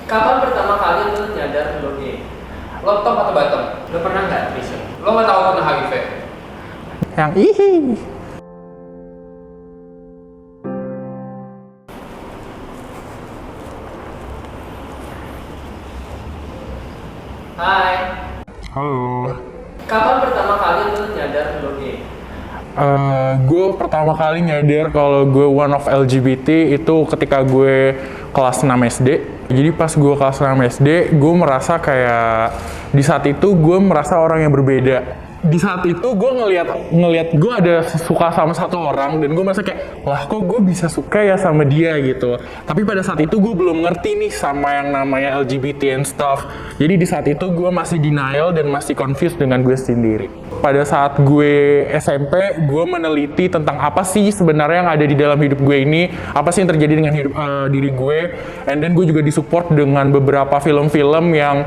Kapan pertama kali lo nyadar lo gay? Lo top atau bottom? Lo pernah nggak riset? Lo nggak tahu kena HIV? Yang ihi. Hai. Halo. Kapan pertama kali lo nyadar lo gay? Gue pertama kali nyadar kalau gue one of LGBT itu ketika gue kelas 6 SD. Jadi pas gue kelas 6 SD, gue merasa kayak di saat itu gue merasa orang yang berbeda. Di saat itu gue ngelihat gue ada suka sama satu orang dan gue merasa kayak, wah kok gue bisa suka ya sama dia gitu. Tapi pada saat itu gue belum ngerti nih sama yang namanya LGBT and stuff. Jadi di saat itu gue masih denial dan masih confused dengan gue sendiri. Pada saat gue SMP, gue meneliti tentang apa sih sebenarnya yang ada di dalam hidup gue ini, apa sih yang terjadi dengan hidup diri gue, and then gue juga disupport dengan beberapa film-film yang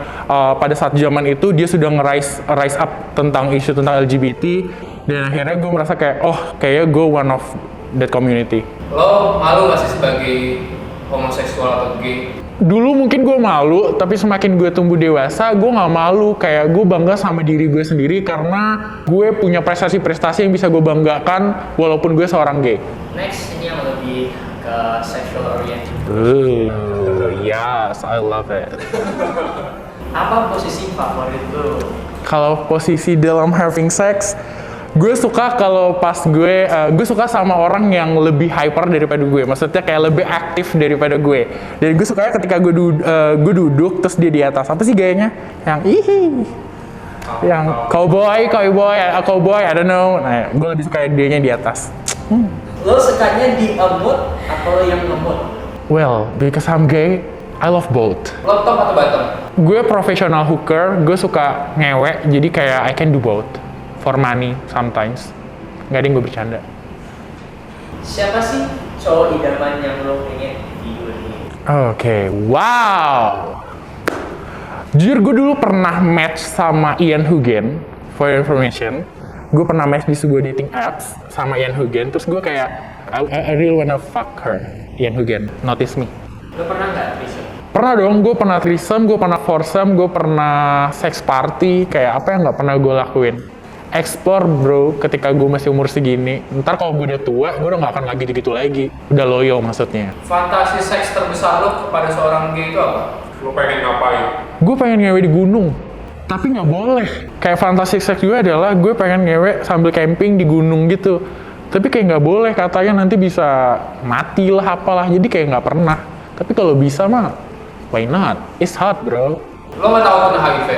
pada saat zaman itu dia sudah rise up tentang isu tentang LGBT, dan akhirnya gue merasa kayak, oh kayaknya gue one of that community. Lo malu nggak sih sebagai homoseksual atau gay? Dulu mungkin gue malu, tapi semakin gue tumbuh dewasa, gue nggak malu. Kayak gue bangga sama diri gue sendiri karena gue punya prestasi-prestasi yang bisa gue banggakan walaupun gue seorang gay. Next, ini yang lebih ke sexual oriented. Yes, I love it. Apa posisi favorit lo? Kalau posisi dalam having sex, gue suka kalau pas gue suka sama orang yang lebih hyper daripada gue. Maksudnya kayak lebih aktif daripada gue. Dan gue sukanya ketika gue duduk terus dia di atas. Apa sih gayanya? Yang ihi. Yang cowboy, I don't know. Nah, gue lebih suka dianya di atas. Lo sukanya di emut atau yang ngemut? Well, because I'm gay, I love both. Lo top atau bottom? Gue professional hooker, gue suka ngewek, jadi kayak I can do both. For money, sometimes. Nggak ada yang gue bercanda. Siapa sih cowok idaman yang lo pengen diduetin? Oke, wow. Jujur gue dulu pernah match sama Ian Hugen, for your information. Gue pernah match di sebuah dating apps sama Ian Hugen, terus gue kayak, I really wanna fuck her, Ian Hugen, notice me. Lo pernah nggak riset? Pernah dong, gue pernah threesome, gue pernah foursome, gue pernah sex party, kayak apa yang nggak pernah gue lakuin. Explore bro, ketika gue masih umur segini. Ntar kalau gue udah tua, gue udah gak akan lagi gitu lagi. Udah loyo maksudnya. Fantasi seks terbesar lo kepada seorang gay itu apa? Lo pengen ngapain? Gue pengen ngewe di gunung, tapi gak boleh. Kayak fantasi seks gue adalah gue pengen ngewe sambil camping di gunung gitu. Tapi kayak gak boleh, katanya nanti bisa mati lah apalah. Jadi kayak gak pernah. Tapi kalau bisa mah, why not? It's hot bro. Lo nggak tahu kena HIV?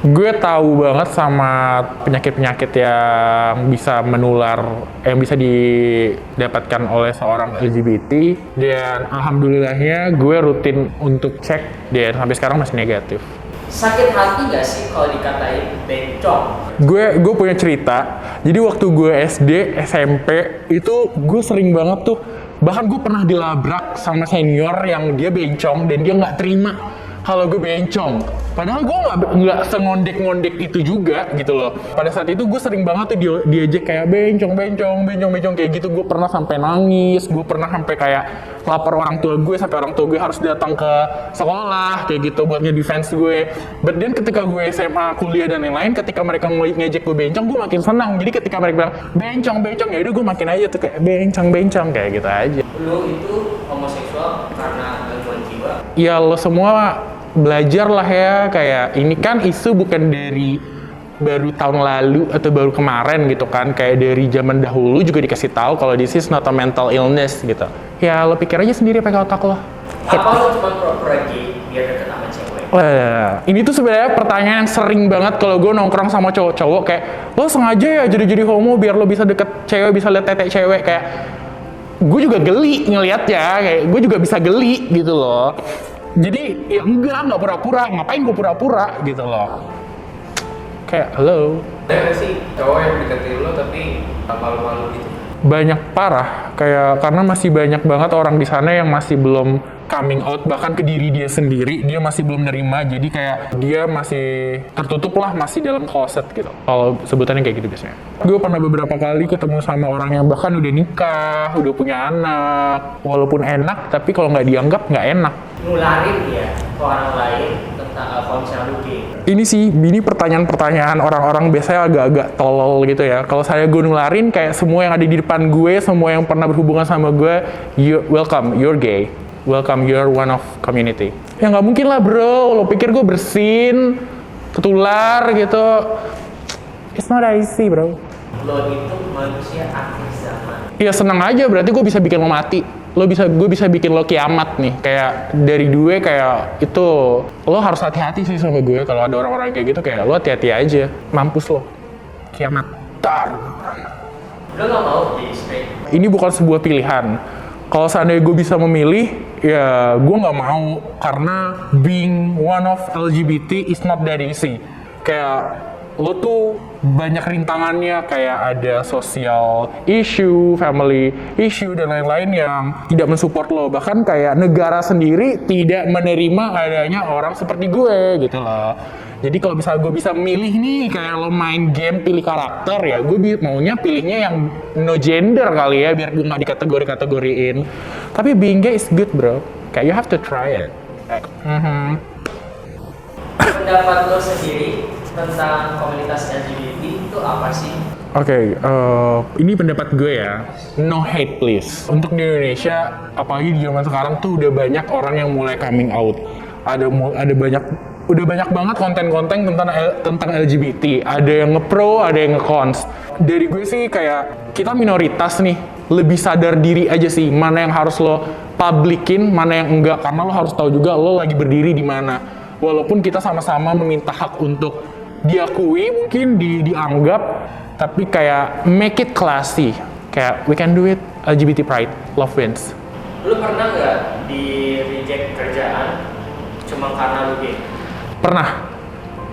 Gue tahu banget sama penyakit-penyakit yang bisa menular, yang bisa didapatkan oleh seorang LGBT, dan alhamdulillahnya gue rutin untuk cek dan sampai sekarang masih negatif. Sakit hati nggak sih kalau dikatain bencong? Gue punya cerita. Jadi waktu gue SD, SMP itu gue sering banget tuh, bahkan gue pernah dilabrak sama senior yang dia bencong dan dia nggak terima kalau gue bencong. Padahal gue nggak sengondek-ngondek itu juga gitu loh. Pada saat itu gue sering banget tuh diajak kayak bencong kayak gitu. Gue pernah sampai nangis, gue pernah sampai kayak lapor orang tua gue, sampai orang tua gue harus datang ke sekolah kayak gitu buat nge-defense gue. But then ketika gue SMA, kuliah dan lain-lain, ketika mereka ngejek gue bencong, gue makin senang. Jadi ketika mereka bilang bencong ya udah gue makin aja tuh kayak bencong kayak gitu aja. Lo itu homoseksual karena gangguan jiwa? Ya lo semua belajar lah ya, kayak ini kan isu bukan dari baru tahun lalu atau baru kemarin gitu kan, kayak dari zaman dahulu juga dikasih tahu kalau this is not a mental illness gitu. Ya lo pikir aja sendiri pakai otak lo. Apa lo cuma pura-pura gay biar deket sama cewek? Ini tuh sebenarnya pertanyaan sering banget kalau gue nongkrong sama cowok-cowok, kayak lo sengaja ya jadi homo biar lo bisa deket cewek, bisa liat tete cewek. Kayak gue juga geli ngeliatnya, kayak gue juga bisa geli gitu loh. Jadi ya enggak pura-pura, ngapain gue pura-pura gitu loh. Kayak halo. Ada nggak sih cowok yang deketin lo tapi malu-malu gitu? Banyak parah, kayak karena masih banyak banget orang di sana yang masih belum coming out bahkan ke diri dia sendiri, dia masih belum nerima, jadi kayak dia masih tertutup lah, masih dalam closet gitu. Kalau sebutannya kayak gitu biasanya. Gue pernah beberapa kali ketemu sama orang yang bahkan udah nikah, udah punya anak, walaupun enak, tapi kalau nggak dianggap nggak enak. Nularin ya ke orang lain tentang kalau misalnya lu gay. Ini pertanyaan-pertanyaan orang-orang biasanya agak-agak tolol gitu ya. Kalau saya gue nularin, kayak semua yang ada di depan gue, semua yang pernah berhubungan sama gue, welcome, you're gay. Welcome, you're one of community. Ya nggak mungkin lah bro, lo pikir gue bersin, ketular gitu. It's not easy bro. Lo itu manusia akhir zaman. Ya senang aja, berarti gue bisa bikin lo mati. Gue bisa bikin lo kiamat nih. Kayak dari gue kayak itu, lo harus hati-hati sih sama gue. Kalau ada orang-orang kayak gitu, kayak lo hati-hati aja. Mampus lo. Kiamat. Dar. Lo gak mau jadi straight? Ini bukan sebuah pilihan. Kalau seandainya gue bisa memilih, ya gue nggak mau, karena being one of LGBT is not that easy. Kayak lo tuh banyak rintangannya, kayak ada social issue, family issue, dan lain-lain yang tidak mensupport lo. Bahkan kayak negara sendiri tidak menerima adanya orang seperti gue gitu loh. Jadi kalau misalnya gue bisa milih nih, kayak lo main game pilih karakter, ya gue maunya pilihnya yang no gender kali ya, biar gue nggak dikategori-kategoriin. Tapi being gay is good bro, kayak you have to try it. Pendapat lo sendiri tentang komunitas LGBT itu apa sih? Oke, ini pendapat gue ya, no hate please. Untuk di Indonesia, apalagi di zaman sekarang tuh udah banyak orang yang mulai coming out. Udah banyak banget konten-konten tentang LGBT. Ada yang nge-pro, ada yang nge-cons. Dari gue sih kayak kita minoritas nih, lebih sadar diri aja sih mana yang harus lo publikin, mana yang enggak, karena lo harus tahu juga lo lagi berdiri di mana. Walaupun kita sama-sama meminta hak untuk diakui, mungkin dianggap, tapi kayak make it classy. Kayak we can do it, LGBT pride, love wins. Lu pernah nggak di reject kerjaan cuma karena lu gay? Pernah.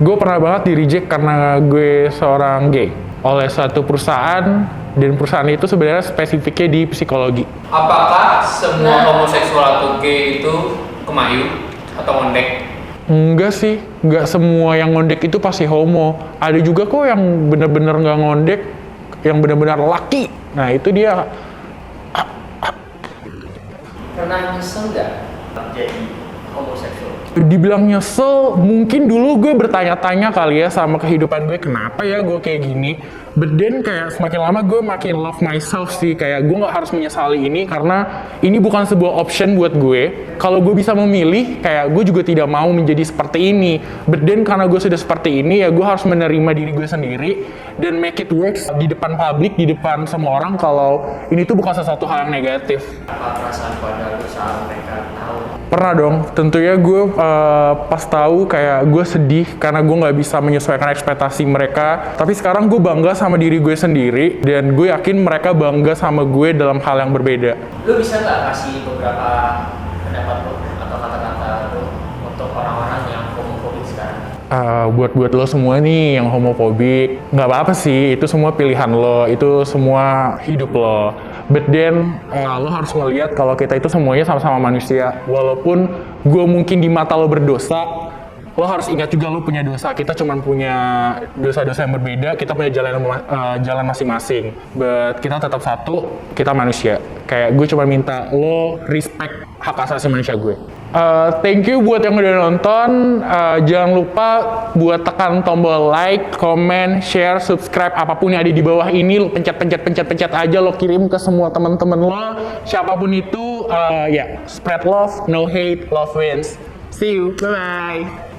Gue pernah banget di reject karena gue seorang gay oleh suatu perusahaan, dan perusahaan itu sebenarnya spesifiknya di psikologi. Apakah semua homoseksual atau gay itu kemayu atau ngondek? Enggak sih, enggak semua yang ngondek itu pasti homo. Ada juga kok yang bener-bener nggak ngondek, yang bener-bener laki. Nah itu dia. Pernah nyesel nggak jadi homoseksual? Dibilang nyesel, mungkin dulu gue bertanya-tanya kali ya sama kehidupan gue, kenapa ya gue kayak gini. But then kayak semakin lama gue makin love myself sih, kayak gue nggak harus menyesali ini karena ini bukan sebuah option buat gue. Kalau gue bisa memilih, kayak gue juga tidak mau menjadi seperti ini. But then karena gue sudah seperti ini, ya gue harus menerima diri gue sendiri dan make it works di depan publik, di depan semua orang kalau ini tuh bukan sesuatu hal yang negatif. Apa perasaan pada lu saat mereka tahu? Pernah dong, tentunya gue pas tahu kayak gue sedih karena gue nggak bisa menyesuaikan ekspektasi mereka. Tapi sekarang gue bangga sama diri gue sendiri, dan gue yakin mereka bangga sama gue dalam hal yang berbeda. Lu bisa nggak kasih beberapa pendapat lu atau kata-kata lu untuk orang-orang yang homofobik sekarang? Buat lo semua nih yang homofobik, nggak apa-apa sih, itu semua pilihan lo, itu semua hidup lo. But then, lo harus ngelihat kalau kita itu semuanya sama-sama manusia. Walaupun gue mungkin di mata lo berdosa, lo harus ingat juga lo punya dosa. Kita cuma punya dosa-dosa yang berbeda, kita punya jalan masing-masing. But kita tetap satu, kita manusia. Kayak gue cuma minta lo respect hak asasi manusia gue. Thank you buat yang udah nonton. Jangan lupa buat tekan tombol like, comment, share, subscribe, apapun yang ada di bawah ini. Lo pencet aja, lo kirim ke semua teman-teman lo, siapapun itu. Spread love, no hate, love wins. See you, bye-bye.